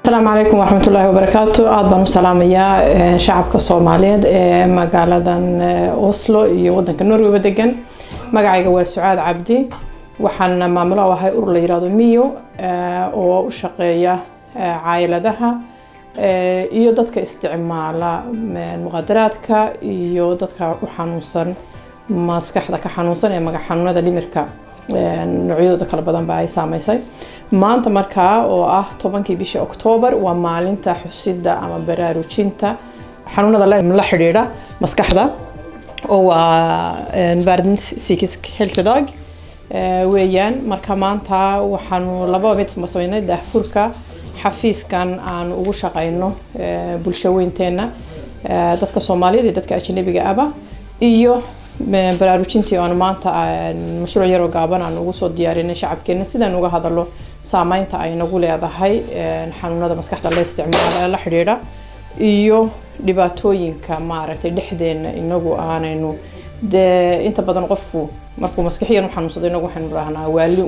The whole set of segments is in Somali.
السلام عليكم ورحمة الله وبركاته. أهلا وسهلا يا شعبك الصوماليد مقالة أوسلو يودنك النرويج بدقن مقعي جوا سعاد عبدي وحنا معملة وهاي أورلي رادو ميو وشقية عائلة دها يودتك استعمال المغادراتك يودتك وحنوصن maskaxda xanuunsan ee magac xanuunada dhimirka noocyadooda kala badan baa ay saameysay maanta markaa oo ah 10kii bishii Oktoobar waa maalinta xusida ama baraarujinta xanuunada la xiriira maskaxda oo waa Världens psykisk hälsodag weeyaan marka maanta waxaanu laba mid sameynay daahfurka xafiiskan aan ugu shaqeyno bulshaweynteena dadka Soomaaliyeed iyo dadka ajnabiga ah iyo baraarujintii aan maanta mashruuc yar oo gaaban aan ugu soo diyaarinay shacabkeena sidaan uga hadalo saameynta ay nagu leedahay xanuunada maskaxda la isticmaalo la xiriira iyo dhibaatooyinka maaragtay dhexdeena inagu aanaynu inta badan qofku markuu maskaxiyan u xanuunsado inagu waxaan raahnaa waali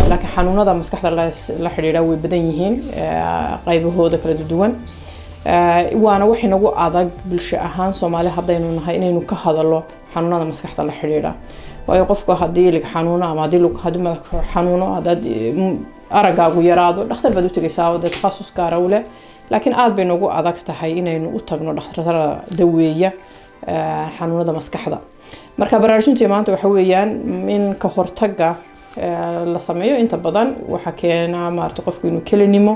laakiin xanuunada maskaxda la xiriira way badan yihiin qaybahooda kala duwan waana wax inagu adag bulsho ahaan Soomaali hadaynu nahay inaynu ka hadalo xanuunada maskaxda la xiriira waayo qofku hadii lig xanuuno ama hadii lug madax xanuuno hadad aragaagu yaraado dhakhtar baad u tagaysaa oo takhasus gaar ah u leh laakiin aad bay nagu adag tahay inaynu u tagno dhakhtarada daweeya xanuunada maskaxda marka baraarujintii maanta waxa weeyaan in ka hortaga la sameeyo inta badan waxa keena maartay qofku inuu kelinimo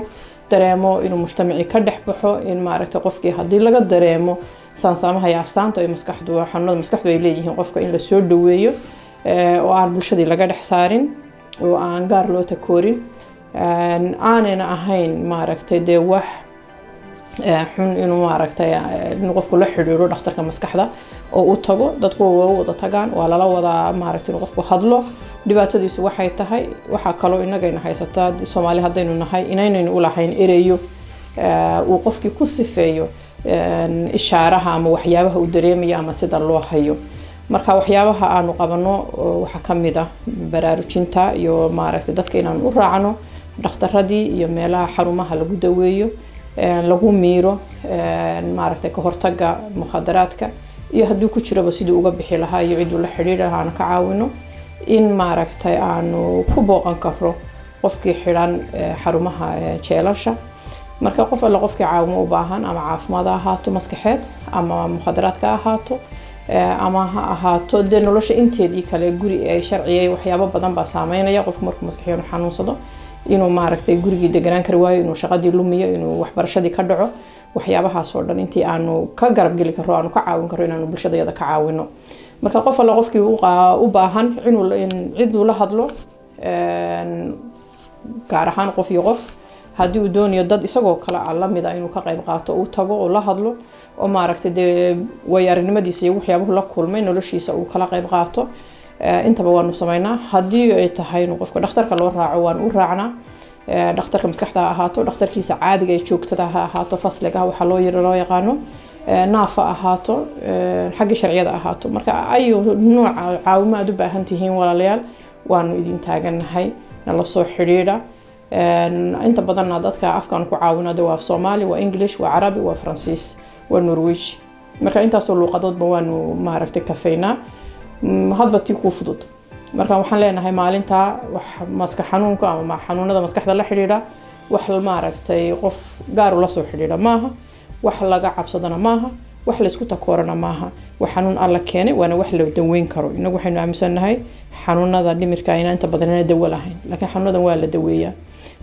dareemo inuu mujtamaci ka dhaxbaxo in maaragtay qofkii hadii laga dareemo saamaha astaanta ee maskaxdu xanuunada maskaxdu ay leeyihiin qofka in la soo dhaweeyo oo aan bulshadii laga dhex saarin oo aan gaar loo takoorin aanayna ahayn maaragtay de wax xun inuu maaragtay in qofku la xiriiro dhakhtarka maskaxda oo u tago dadku wada tagaan waa la wada maaragtay in qofku hadlo dhibaatadiisu waxay tahay waxa kale oo inagayna haysataa Soomaali hadaynu nahay inaynaynu u lahayn ereyo uu qofkii ku sifeeyo ishaaraha ama waxyaabaha uu dareemayo ama sida loo hayo marka waxyaabaha aanu qabano waxa kamid ah baraarujinta iyo maaragtay dadka inaan u raacno dhakhtaradii iyo meelaha xarumaha lagu daweeyo lagu miiro maaragtay ka hortaga mukhadaraadka iyo hadii ku jiraba sidii uga bixi lahaa iyo cid la xiriiraha aan ka caawino in maaragtay aanu ku booqan karo qofkii xiran xarumaha jeelasha marka qof alla qofkii caawimo u baahan ama caafimaad ahaato maskaxeed ama mukhadaraadka ahaato ama ha ahaato de nolosha inteedii kale guri ay sharciyay waxyaabo badan ba saameynaya qofku markuu maskaxiyan xanuunsado inuu maaragtay gurigii deganaan kar waayo inuu shaqadii lumiyo inuu waxbarashadii ka dhaco waxyaabahaas oo dhan intii aanu ka garab gali karo aanu ka caawin karo inaanu bulshadayada ka caawino marka qof alla qofkii u baahan inuu cid uu la hadlo gaar ahaan qof iyo qof hadii uu doonayo dad isagoo kala la mid ah inuu ka qayb qaato oo tago oo la hadlo oo maaragtay de way aragnimadiisa iyo waxyaabaha la kulmay noloshiisa uu kala qayb qaato intaba waanu sameynaa hadii ay tahay inuu qofka dhakhtarka loo raaco waan u raacnaa dhakhtarka maskaxda ahaato dhakhtarkiisa caadiga ee joogtada ahaato fasliga waxa loo yaqaano naafa ahaato xagga sharciyada ahaato marka ay nooc caawimaad u baahan tihiin walaalayaal waanu idin taaganahay nala soo xiriira inta badan dadka afkaan ku caawinada waa Soomaali waa English waa Carabi waa Faransiis waa Norwegian marka intaas oo luqadoodba waanu maaragtay kafeynaa hadba tii ku fudud marka waxaan leenahay maalinta wax maskax xanuunka ama xanuunada maskaxda la xiriira wax maaragtay qof gaar u la soo xiriira maaha wax laga cabsadana maaha wax la isku takoorana maaha wax xanuun alla keenay waana wax la daweyn karo inagu waxaynu aaminsanahay xanuunada dhimirka inta badan dawo lahayn laakiin xanuunadan waa la daweeyaa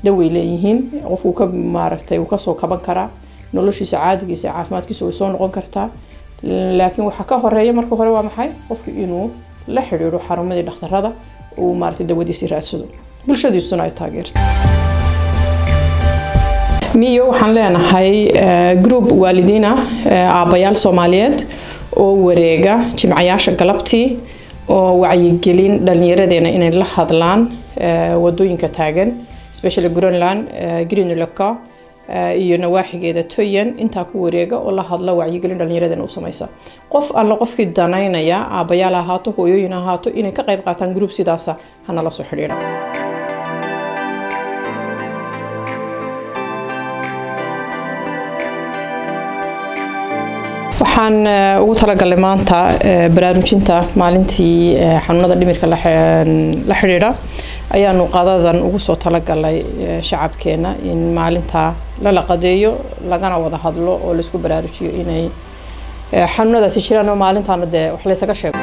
dawey leeyihiin qofku ka maaragtay uu ka soo kaban karaa noloshiisa caadigiisa caafimaadkiisa way soo noqon kartaa laakiin waxa ka horeeya marka hore waa maxay qofku inuu la xiriiro xarumadii dhakhtarada uu maaragtay dawadiisa raadsado bulshadiisuna ay taageerto miyo waxaan leenahay group waalidiina aabayaal Soomaaliyeed oo wareega jimcayaasha galabtii oo wacyigelin dhalinyaradena inay la hadlaan wadooyinka taagan especially Greenland Greenlocka iyo nawaaxigeeda Toyan inta ku wareega oo la hadla wacyigelin dhalinyaradena u sameeysa qof alla qofkii danaynaya aabayaal ahaato hooyooyin ahaato inay ka qayb qaataan group sidaas hana la soo xiriira waxaan ugu talagalay maanta baraarujinta maalintii xanuunada dhimirka la xiriira ayaanu qadadan ugu soo talagalay shacabkeena in maalinta la qadeeyo lagana wada hadlo oo la isku baraarujiyo inay xanuunadaasi jiraan oo maalintaana wax la isaga sheego